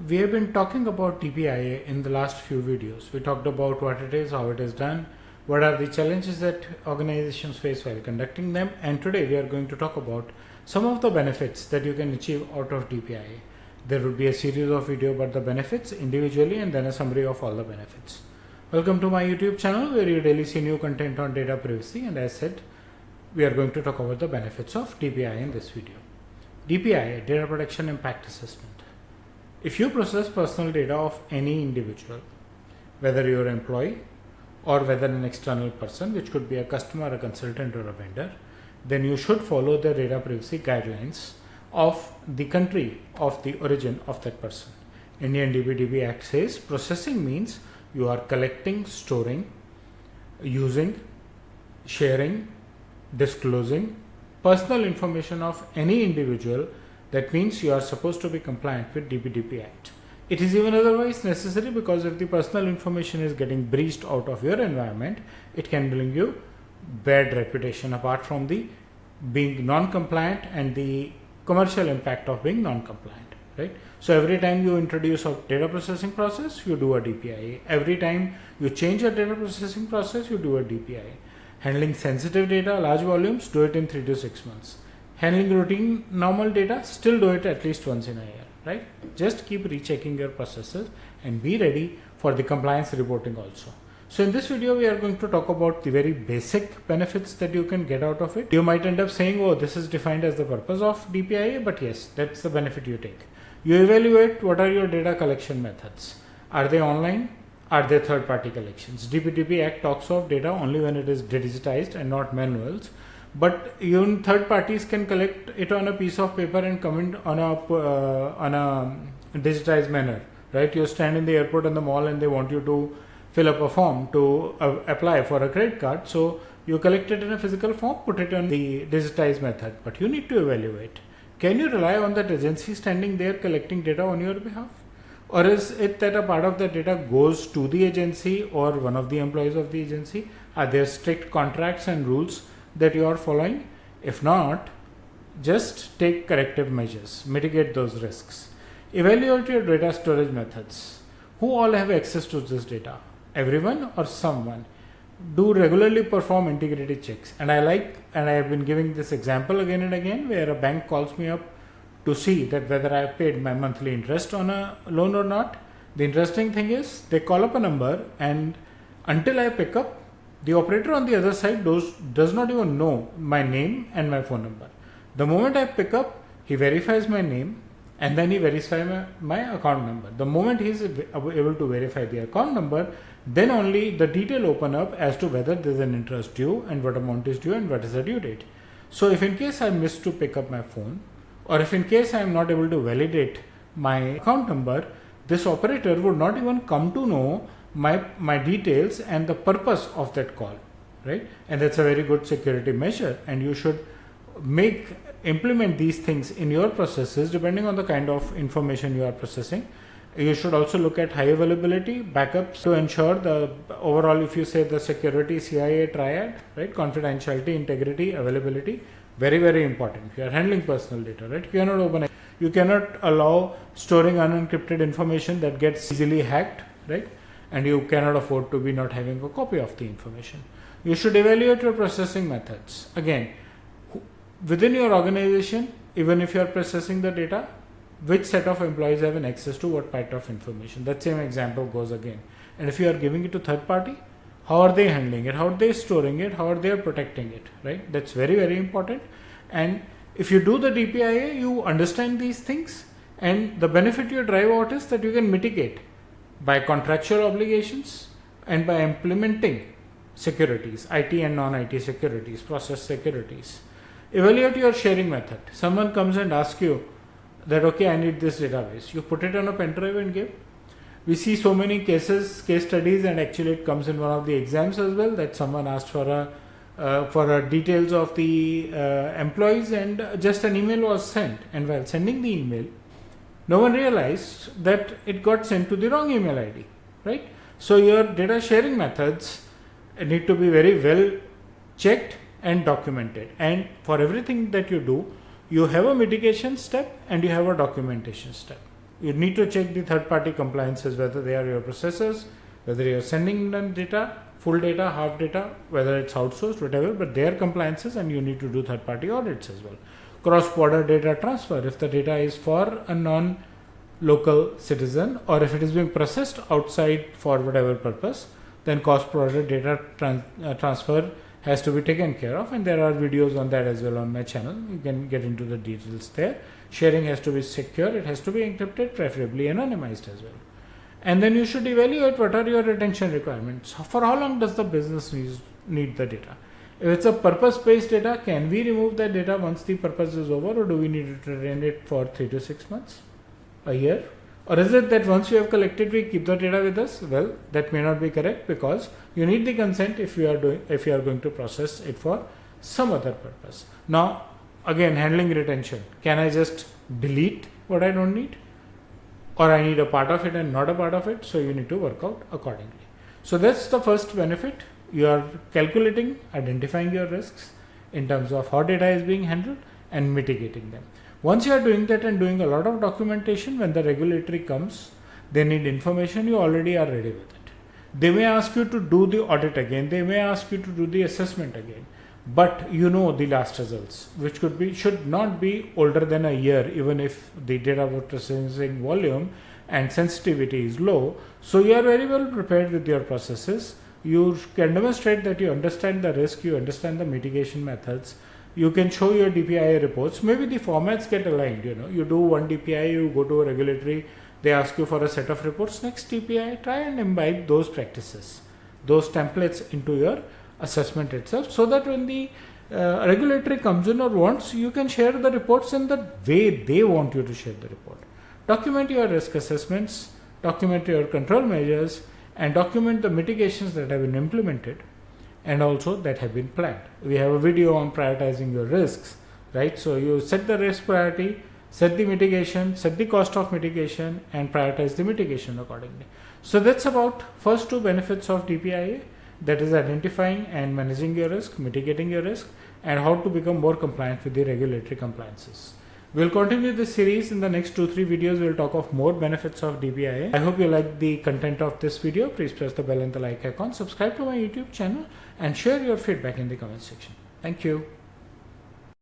We have been talking about DPIA in the last few videos. We talked about what it is, how it is done, what are the challenges that organizations face while conducting them, and today we are going to talk about some of the benefits that you can achieve out of DPIA. There would be a series of videos about the benefits individually and then a summary of all the benefits. Welcome to my YouTube channel where you daily see new content on data privacy, and as said, we are going to talk about the benefits of DPIA in this video. DPIA, Data Protection Impact Assessment. If you process personal data of any individual, whether you're an employee or whether an external person, which could be a customer, a consultant or a vendor, then you should follow the data privacy guidelines of the country of the origin of that person. Indian DPIA Act says processing means you are collecting, storing, using, sharing, disclosing personal information of any individual. That means you are supposed to be compliant with DPIA Act. It is even otherwise necessary because if the personal information is getting breached out of your environment, it can bring you bad reputation apart from the being non-compliant and the commercial impact of being non-compliant, right? So every time you introduce a data processing process, you do a DPIA. Every time you change a data processing process, you do a DPIA. Handling sensitive data, large volumes, do it in 3 to 6 months. Handling routine normal data, still do it at least once in a year, right? Just keep rechecking your processes and be ready for the compliance reporting also. So in this video, we are going to talk about the very basic benefits that you can get out of it. You might end up saying, oh, this is defined as the purpose of DPIA, but yes, that's the benefit you take. You evaluate what are your data collection methods. Are they online? Are they third-party collections? DPIA Act talks of data only when it is digitized and not manuals. But even third parties can collect it on a piece of paper and comment on a digitized manner, right? You stand in the airport and the mall and they want you to fill up a form to apply for a credit card. So you collect it in a physical form, put it on the digitized method, but you need to evaluate. Can you rely on that agency standing there collecting data on your behalf? Or is it that a part of the data goes to the agency or one of the employees of the agency? Are there strict contracts and rules that you are following? If not, just take corrective measures, mitigate those risks. Evaluate your data storage methods. Who all have access to this data? Everyone or someone? Do regularly perform integrity checks. And I have been giving this example again and again where a bank calls me up to see that whether I have paid my monthly interest on a loan or not. The interesting thing is they call up a number and until I pick up, the operator on the other side does not even know my name and my phone number. The moment I pick up, he verifies my name and then he verifies my account number. The moment he is able to verify the account number, then only the detail open up as to whether there is an interest due and what amount is due and what is the due date. So if in case I miss to pick up my phone, or if in case I am not able to validate my account number, this operator would not even come to know my details and the purpose of that call, right? And that's a very good security measure, and you should implement these things in your processes depending on the kind of information you are processing. You should also look at high availability backups to ensure the overall, if you say the security CIA triad, right? Confidentiality, integrity, availability, very, very important. If you are handling personal data, right? You cannot allow storing unencrypted information that gets easily hacked, right? And you cannot afford to be not having a copy of the information. You should evaluate your processing methods. Again, within your organization, even if you are processing the data, which set of employees have an access to what part of information? That same example goes again. And if you are giving it to third party, how are they handling it? How are they storing it? How are they protecting it? Right? That's very, very important. And if you do the DPIA, you understand these things, and the benefit you drive out is that you can mitigate by contractual obligations and by implementing securities, IT and non-IT securities, process securities. Evaluate your sharing method. Someone comes and asks you that, okay, I need this database. You put it on a pen drive and give. We see so many case studies, and actually it comes in one of the exams as well, that someone asked for details of the employees, and just an email was sent. And while sending the email, no one realized that it got sent to the wrong email ID, right? So your data sharing methods need to be very well checked and documented. And for everything that you do, you have a mitigation step and you have a documentation step. You need to check the third-party compliances, whether they are your processors, whether you are sending them data, full data, half data, whether it's outsourced, whatever, but their compliances, and you need to do third-party audits as well. Cross-border data transfer, if the data is for a non-local citizen or if it is being processed outside for whatever purpose, then cross-border data transfer has to be taken care of, and there are videos on that as well on my channel. You can get into the details there. Sharing has to be secure, it has to be encrypted, preferably anonymized as well. And then you should evaluate what are your retention requirements. For how long does the business need the data? If it's a purpose-based data, can we remove that data once the purpose is over, or do we need to retain it for 3 to 6 months, a year? Or is it that once you have collected, we keep the data with us? Well, that may not be correct, because you need the consent if you are going to process it for some other purpose. Now, again, handling retention. Can I just delete what I don't need? Or I need a part of it and not a part of it? So you need to work out accordingly. So that's the first benefit. You are calculating, identifying your risks in terms of how data is being handled and mitigating them. Once you are doing that and doing a lot of documentation, when the regulatory comes, they need information, you already are ready with it. They may ask you to do the audit again, they may ask you to do the assessment again, but you know the last results, which should not be older than a year, even if the data processing volume and sensitivity is low. So you are very well prepared with your processes. You can demonstrate that you understand the risk, you understand the mitigation methods. You can show your DPIA reports. Maybe the formats get aligned. You do one DPIA, you go to a regulatory, they ask you for a set of reports. Next DPIA, try and imbibe those practices, those templates into your assessment itself, so that when the regulatory comes in or wants, you can share the reports in the way they want you to share the report. Document your risk assessments, document your control measures, and document the mitigations that have been implemented and also that have been planned. We have a video on prioritizing your risks, right? So you set the risk priority, set the mitigation, set the cost of mitigation, and prioritize the mitigation accordingly. So that's about first two benefits of DPIA, that is identifying and managing your risk, mitigating your risk, and how to become more compliant with the regulatory compliances. We'll continue this series. In the next 2-3 videos, we'll talk of more benefits of DPIA. I hope you like the content of this video. Please press the bell and the like icon, subscribe to my YouTube channel, and share your feedback in the comment section. Thank you.